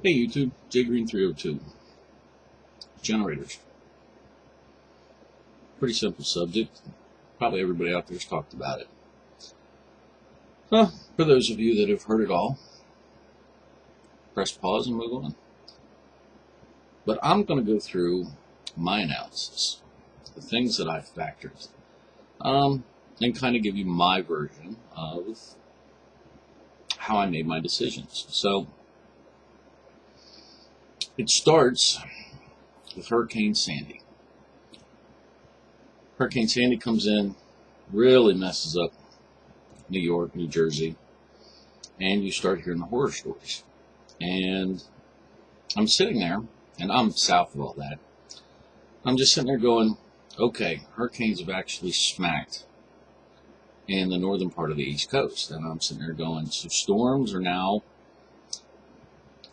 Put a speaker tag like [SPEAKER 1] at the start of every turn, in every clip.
[SPEAKER 1] Hey YouTube, J Green 302. Generators. Pretty simple subject. Probably everybody out there's talked about it. So, for those of you that have heard it all, press pause and move on. But I'm going to go through my analysis, the things that I've factored, and kind of give you my version of how I made my decisions. So, it starts with Hurricane Sandy. Hurricane Sandy comes in, really messes up New York, New Jersey, and you start hearing the horror stories. And I'm sitting there, and I'm south of all that. I'm just sitting there going, okay, hurricanes have actually smacked in the northern part of the East Coast. And I'm sitting there going, so storms are now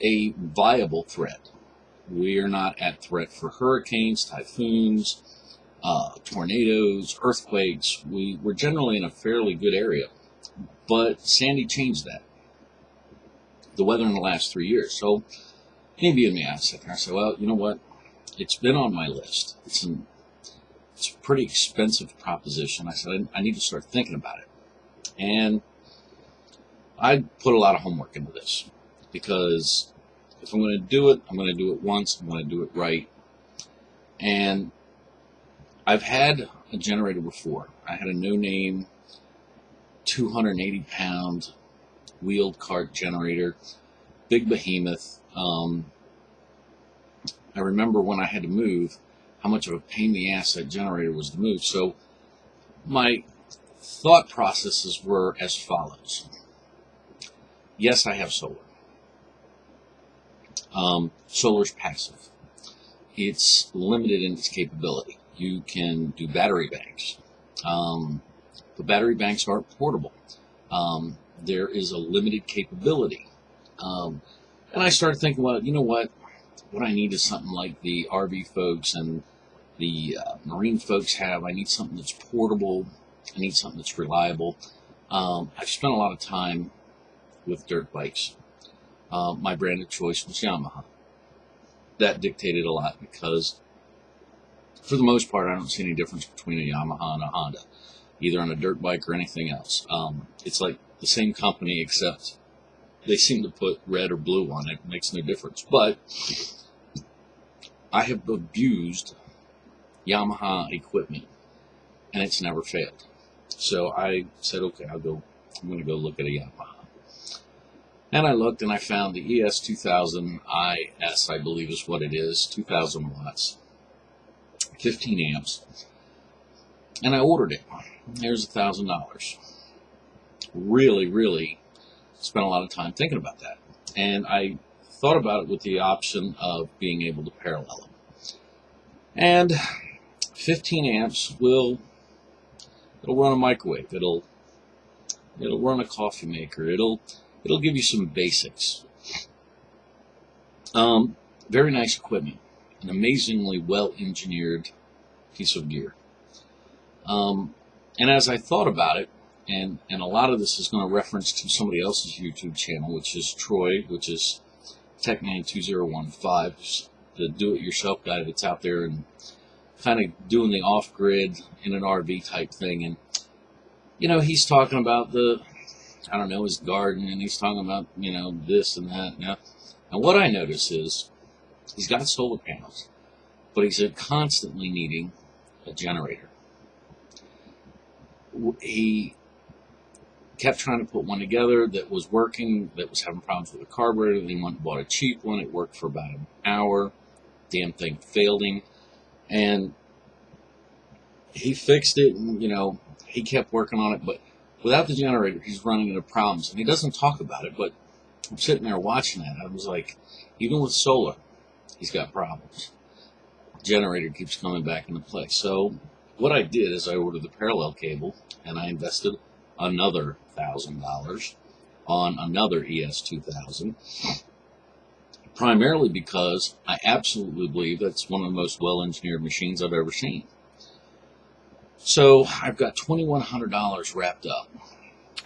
[SPEAKER 1] a viable threat. We are not at threat for hurricanes, typhoons, tornadoes, earthquakes. We're generally in a fairly good area. But Sandy changed that. The weather in the last 3 years. So, maybe in me, I sat there, I said, well, you know what? It's been on my list. It's a pretty expensive proposition. I said, I need to start thinking about it. And I put a lot of homework into this. Because if I'm going to do it, I'm going to do it once. I'm going to do it right. And I've had a generator before. I had a no-name 280-pound wheeled cart generator, big behemoth. I remember when I had to move, how much of a pain in the ass that generator was to move. So my thought processes were as follows. Yes, I have solar. Solar's passive. It's limited in its capability. You can do battery banks. The battery banks aren't portable. There is a limited capability. And I started thinking, well, you know what I need is something like the RV folks and the marine folks have. I need something that's portable. I need something that's reliable. I've spent a lot of time with dirt bikes. My brand of choice was Yamaha. That dictated a lot because, for the most part, I don't see any difference between a Yamaha and a Honda, either on a dirt bike or anything else. It's like the same company, except they seem to put red or blue on it. It makes no difference. But I have abused Yamaha equipment, and it's never failed. So I said, okay, I'm going to go look at a Yamaha. And I looked, and I found the ES2000 IS, I believe is what it is, 2,000 watts, 15 amps. And I ordered it. There's $1,000. Really spent a lot of time thinking about that. And I thought about it with the option of being able to parallel them. And 15 amps it'll run a microwave. It'll run a coffee maker. It'll give you some basics. Very nice equipment. An amazingly well-engineered piece of gear. And as I thought about it, and a lot of this is going to reference to somebody else's YouTube channel, which is Troy, which is Techman2015, the do-it-yourself guy that's out there and kind of doing the off-grid in an RV type thing. And, you know, he's talking about his garden, and he's talking about, this and that. Now, and what I notice is he's got solar panels, but he's constantly needing a generator. He kept trying to put one together that was working, that was having problems with the carburetor. Then he went and bought a cheap one. It worked for about an hour. Damn thing failed him. And he fixed it, and, he kept working on it. But without the generator, he's running into problems. And he doesn't talk about it, but I'm sitting there watching that. I was like, even with solar, he's got problems. Generator keeps coming back into play. So what I did is I ordered the parallel cable, and I invested another $1,000 on another ES2000, primarily because I absolutely believe that's one of the most well-engineered machines I've ever seen. So I've got $2,100 wrapped up.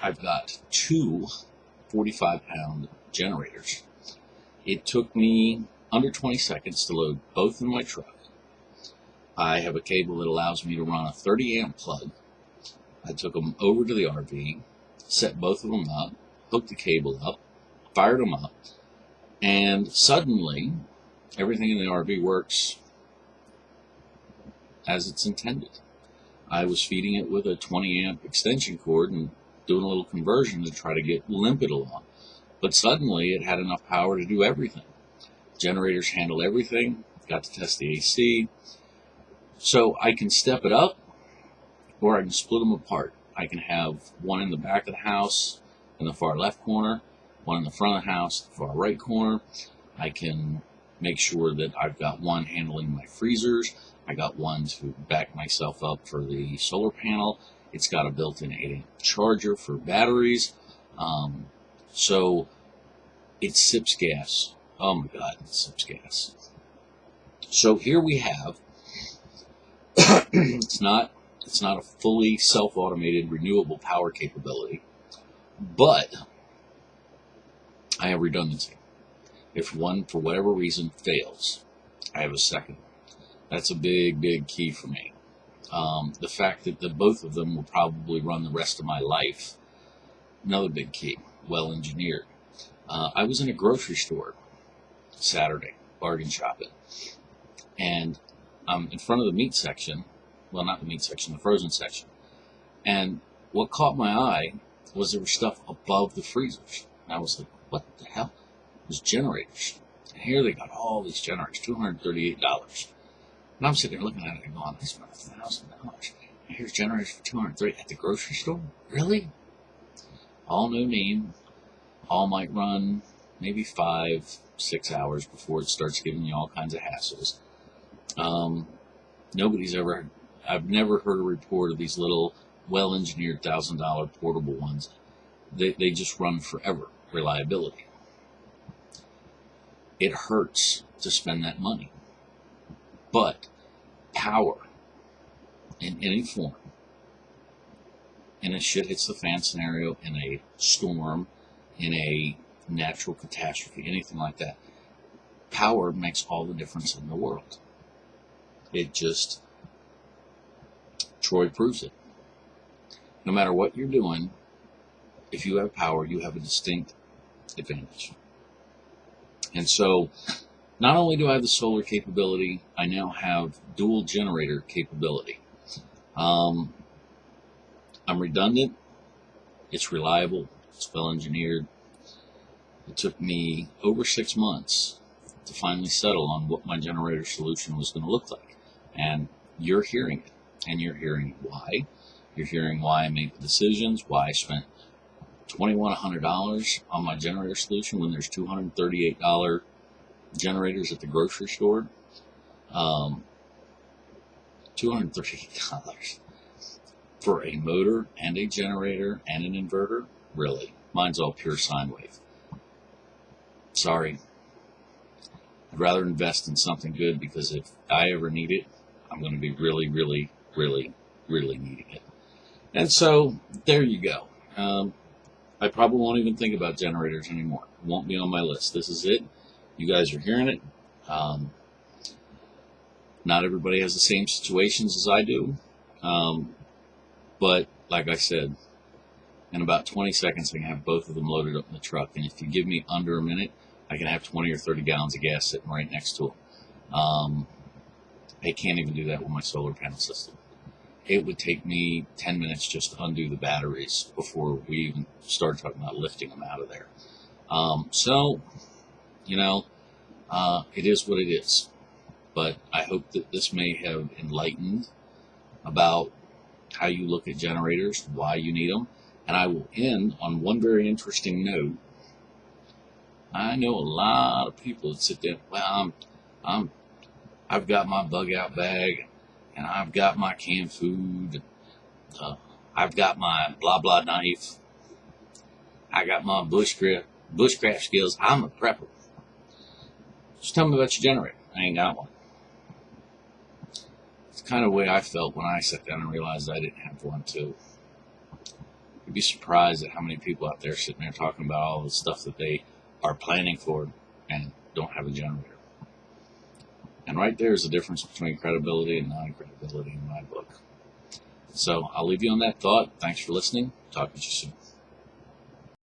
[SPEAKER 1] I've got two 45-pound generators. It took me under 20 seconds to load both in my truck. I have a cable that allows me to run a 30 amp plug. I took them over to the RV, set both of them up, hooked the cable up, fired them up, and suddenly everything in the RV works as it's intended. I was feeding it with a 20 amp extension cord and doing a little conversion to try to get limp it along. But suddenly it had enough power to do everything. Generators handle everything. Got to test the AC. So I can step it up or I can split them apart. I can have one in the back of the house in the far left corner, one in the front of the house, the far right corner. I can make sure that I've got one handling my freezers. I got one to back myself up for the solar panel. It's got a built-in 8-amp charger for batteries. So it sips gas. Oh my God, it sips gas. So here we have, it's not a fully self-automated renewable power capability, but I have redundancy. If one, for whatever reason, fails, I have a second. That's a big, big key for me. The fact that both of them will probably run the rest of my life, another big key, well engineered. I was in a grocery store Saturday, bargain shopping, and I'm in front of the meat section, well, not the meat section, the frozen section, and what caught my eye was there was stuff above the freezers. And I was like, what the hell? It was generators. And here they got all these generators, $238. And I'm sitting there looking at it and going, I spent $1,000. And here's generators for $230 at the grocery store? Really? All no name. All might run maybe 5-6 hours before it starts giving you all kinds of hassles. I've never heard a report of these little well-engineered $1,000 portable ones. They just run forever. Reliability. It hurts to spend that money. But power in any form, in a shit hits the fan scenario, in a storm, in a natural catastrophe, anything like that, power makes all the difference in the world. It just, Troy proves it. No matter what you're doing, if you have power, you have a distinct advantage. And so, not only do I have the solar capability, I now have dual generator capability. I'm redundant, it's reliable, it's well engineered. It took me over 6 months to finally settle on what my generator solution was going to look like. And you're hearing it, and you're hearing why. You're hearing why I made the decisions, why I spent $2,100 on my generator solution when there's $238 generators at the grocery store. $238 for a motor and a generator and an inverter? Really? Mine's all pure sine wave. Sorry. I'd rather invest in something good, because if I ever need it, I'm going to be really, really, really, really needing it. And so, there you go. I probably won't even think about generators anymore. It won't be on my list. This is it. You guys are hearing it. Not everybody has the same situations as I do. But like I said, in about 20 seconds, I can have both of them loaded up in the truck. And if you give me under a minute, I can have 20 or 30 gallons of gas sitting right next to them. I can't even do that with my solar panel system. It would take me 10 minutes just to undo the batteries before we even start talking about lifting them out of there. So, it is what it is. But I hope that this may have enlightened about how you look at generators, why you need them. And I will end on one very interesting note. I know a lot of people that sit there, well, I've got my bug out bag, and I've got my canned food, I've got my blah blah knife, I got my bushcraft skills, I'm a prepper. Just tell me about your generator. I ain't got one. It's kind of the way I felt when I sat down and realized I didn't have one too. You'd be surprised at how many people out there sitting there talking about all the stuff that they are planning for. and don't have a generator. And right there is the difference between credibility and non-credibility in my book. So I'll leave you on that thought. Thanks for listening. Talk to you soon.